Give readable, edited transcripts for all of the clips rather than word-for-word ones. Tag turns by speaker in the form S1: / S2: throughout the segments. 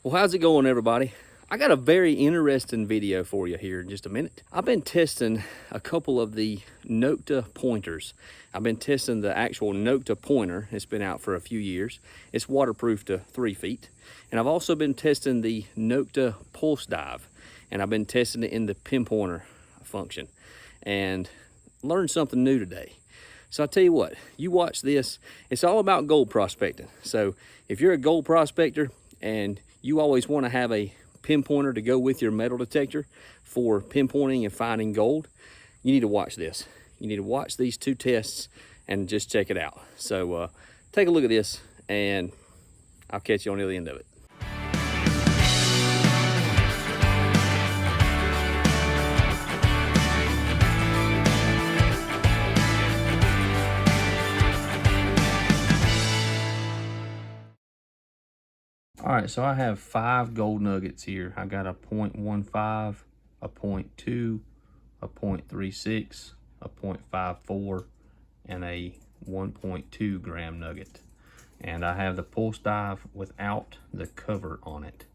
S1: Well, how's it going, everybody? I got a very interesting video for you here in just a minute. I've been testing a couple of the Nokta Pointers. I've been testing the actual Nokta Pointer. It's been out for a few years. It's waterproof to 3 feet. And I've also been testing the Nokta PulseDive. And I've been testing it in the Pinpointer function. And learned something new today. So I'll tell you what, you watch this. It's all about gold prospecting. So if you're a gold prospector and you always want to have a pinpointer to go with your metal detector for pinpointing and finding gold, you need to watch this. You need to watch these two tests and just check it out. So take a look at this and I'll catch you on the other end of it. All right, so I have 5 gold nuggets here. I got a 0.15, a 0.2, a 0.36, a 0.54, and a 1.2 gram nugget. And I have the PulseDive without the cover on it.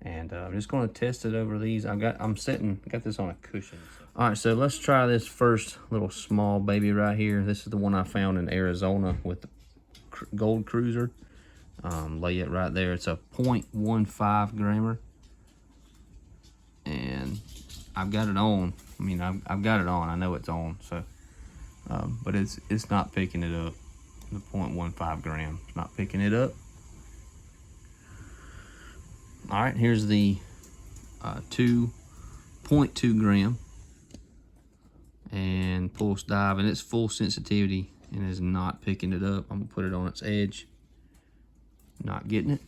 S1: And I'm just going to test it over these. got this on a cushion. All right, so let's try this first little small baby right here. This is the one I found in Arizona with the gold cruiser. Lay it right there. It's a 0.15 grammer, and I've got it on. I mean, I've got it on. I know it's on. So, but it's not picking it up. The 0.15 gram. It's not picking it up. All right, here's the 2.2 gram and PulseDive, and it's full sensitivity and is not picking it up. I'm gonna put it on its edge. Not getting it.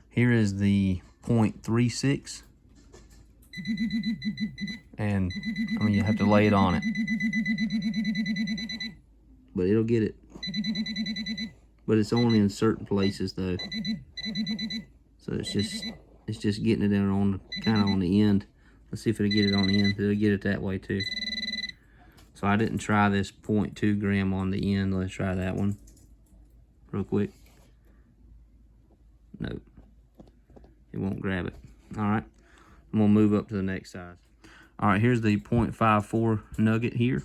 S1: Here is the 0.36, and I mean, you have to lay it on it, but it'll get it. But it's only in certain places though, so it's just getting it on kind of on the end. Let's see if it'll get it on the end. It'll get it that way too. So I didn't try this 0.2 gram on the end. Let's try that one real quick. Nope, it won't grab it. All right, I'm gonna move up to the next size. All right, here's the 0.54 nugget here,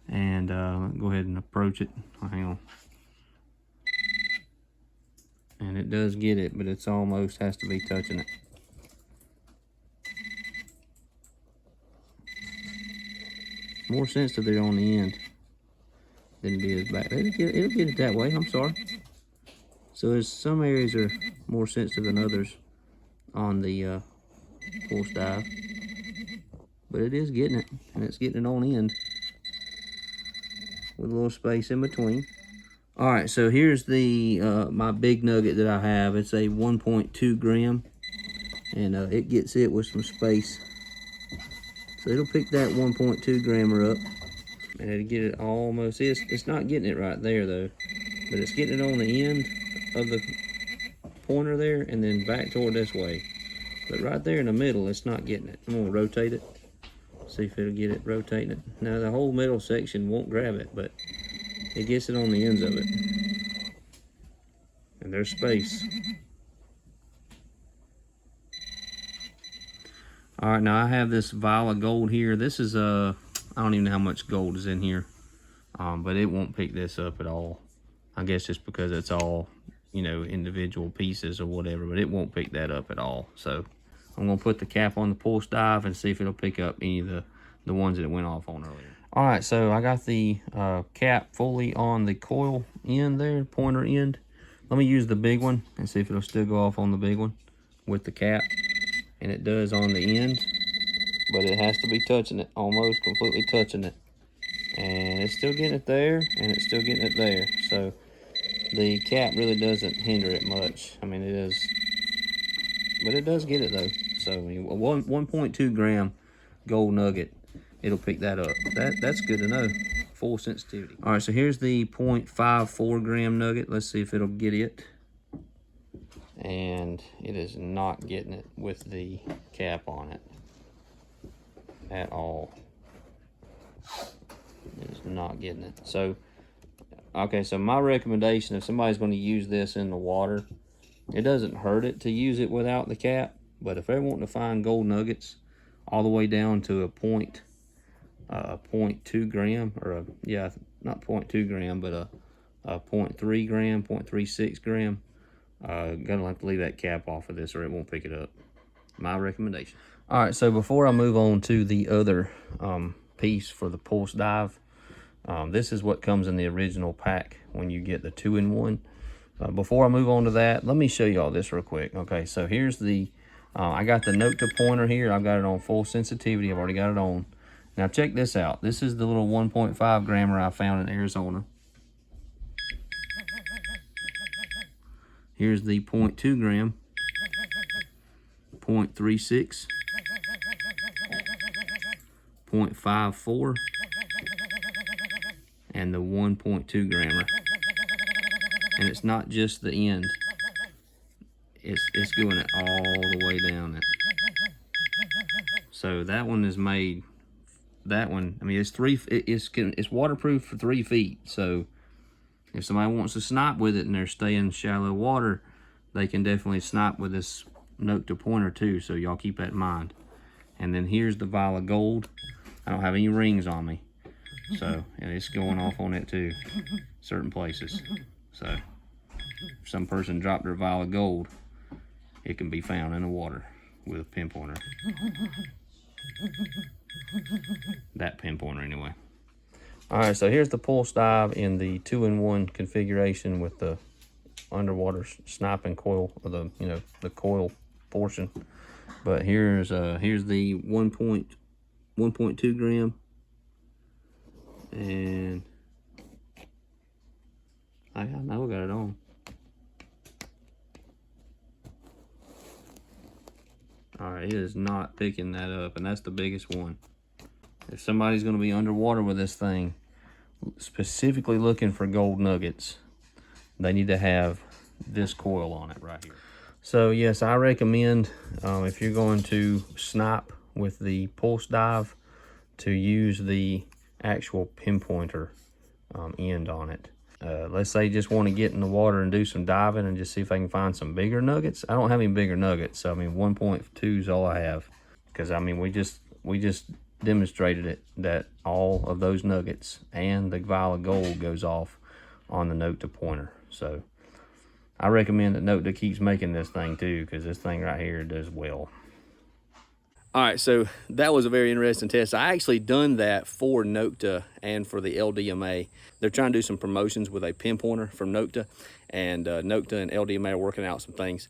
S1: and go ahead and approach it. Oh, hang on. And it does get it, but it's almost has to be touching it. More sensitive there on the end than it is back. It'll get it that way. I'm sorry. So there's some areas are more sensitive than others on the PulseDive, but it is getting it, and it's getting it on end with a little space in between. All right, so here's the my big nugget that I have. It's a 1.2 gram, and it gets it with some space. So it'll pick that 1.2 grammer up, and it'll get it almost. It's not getting it right there though, but it's getting it on the end of the pointer there, and then back toward this way. But right there in the middle, it's not getting it. I'm gonna rotate it, see if it'll get it rotating it. Now the whole middle section won't grab it, but it gets it on the ends of it, and there's space. All right, now I have this vial of gold here. This is I don't even know how much gold is in here, but it won't pick this up at all. I guess just because it's all, you know, individual pieces or whatever, but it won't pick that up at all. So I'm gonna put the cap on the PulseDive and see if it'll pick up any of the ones that it went off on earlier. All right, so I got the cap fully on the coil end there, pointer end. Let me use the big one and see if it'll still go off on the big one with the cap. And it does on the end, but it has to be touching it, almost completely touching it. And it's still getting it there, and it's still getting it there. So the cap really doesn't hinder it much. I mean, it is, but it does get it though. So 1.2 gram gold nugget, it'll pick that up. That's good to know. Full sensitivity. All right, so here's the 0.54 gram nugget. Let's see if it'll get it. And it is not getting it with the cap on it at all. It is not getting it. So Okay, so my recommendation, if somebody's going to use this in the water, it doesn't hurt it to use it without the cap. But if they're wanting to find gold nuggets all the way down to a 0.2 gram, or not 0.2 gram, but a 0.3 gram, 0.36 gram, gonna have to leave that cap off of this or it won't pick it up. My recommendation. All right, so before I move on to the other piece for the PulseDive, this is what comes in the original pack when you get the 2-in-1. Before I move on to that, let me show you all this real quick. Okay, so here's the, I got the Nokta Pointer here. I've got it on full sensitivity. I've already got it on. Now check this out. This is the little 1.5 grammer I found in Arizona. Here's the 0.2 gram, 0.36, 0.54, and the 1.2 grammer. And it's not just the end. It's going it all the way down it. So that one is made. That one, I mean, it's waterproof for 3 feet. So if somebody wants to snipe with it and they're staying shallow water, they can definitely snipe with this Nokta Pointer too. So y'all keep that in mind. And then here's the vial of gold. I don't have any rings on me, so and it's going off on it too, certain places. So if some person dropped their vial of gold, it can be found in the water with a pinpointer. That pinpointer anyway. All right, so here's the PulseDive in the 2-in-1 configuration with the underwater sniping coil, or the the coil portion. But here's the 1.2 gram, and I know I got it on. All right, it is not picking that up, and that's the biggest one. If somebody's going to be underwater with this thing, specifically looking for gold nuggets, they need to have this coil on it right here. So yes, I recommend if you're going to snipe with the PulseDive, to use the actual pinpointer end on it. Let's say you just want to get in the water and do some diving and just see if I can find some bigger nuggets. I don't have any bigger nuggets, so I mean 1.2 is all I have, because I mean we just demonstrated it that all of those nuggets and the vial of gold goes off on the Nokta Pointer. So I recommend that Nokta keeps making this thing too, because this thing right here does well. All right, so that was a very interesting test. I actually done that for Nokta and for the LDMA. They're trying to do some promotions with a pinpointer from Nokta, and Nokta and LDMA are working out some things.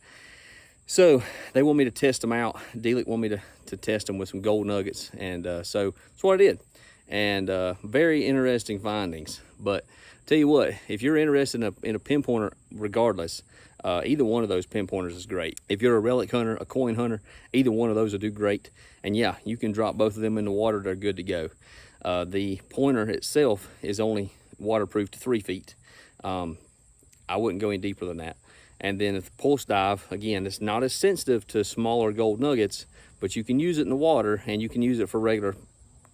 S1: So they want me to test them out. Delic want me to test them with some gold nuggets, and so that's what I did. And very interesting findings. But tell you what, if you're interested in a pinpointer, regardless, either one of those pinpointers is great. If you're a relic hunter, a coin hunter, either one of those will do great. And yeah, you can drop both of them in the water, they're good to go. The pointer itself is only waterproof to 3 feet. I wouldn't go any deeper than that. And then if the PulseDive, again, it's not as sensitive to smaller gold nuggets, but you can use it in the water, and you can use it for regular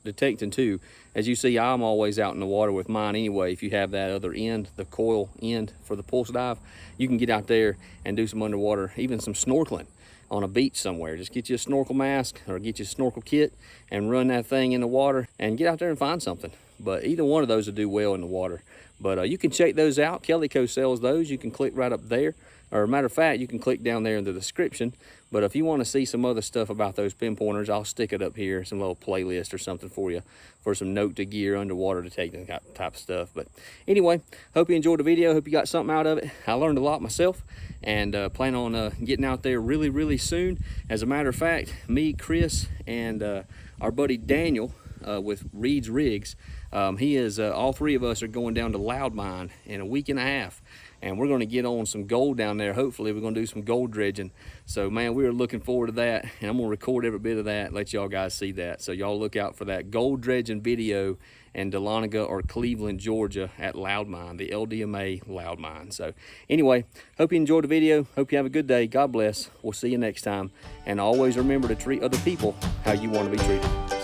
S1: detecting too. As you see, I'm always out in the water with mine anyway. If you have that other end, the coil end for the PulseDive, you can get out there and do some underwater, even some snorkeling on a beach somewhere. Just get you a snorkel mask or get you a snorkel kit and run that thing in the water and get out there and find something. But either one of those will do well in the water. But you can check those out. Calico sells those. You can click right up there. Or matter of fact, you can click down there in the description. But if you want to see some other stuff about those pinpointers, I'll stick it up here, some little playlist or something for you, for some Nokta gear, underwater detecting type of stuff. But anyway, hope you enjoyed the video. Hope you got something out of it. I learned a lot myself, and plan on getting out there really soon. As a matter of fact, me, Chris, and our buddy Daniel with Reed's Rigs, he is all three of us are going down to Loudmine in a week and a half. And we're going to get on some gold down there. Hopefully, we're going to do some gold dredging. So, man, we are looking forward to that. And I'm going to record every bit of that, let y'all guys see that. So, y'all look out for that gold dredging video in Dahlonega or Cleveland, Georgia at Loudmine, the LDMA Loudmine. So, anyway, hope you enjoyed the video. Hope you have a good day. God bless. We'll see you next time. And always remember to treat other people how you want to be treated.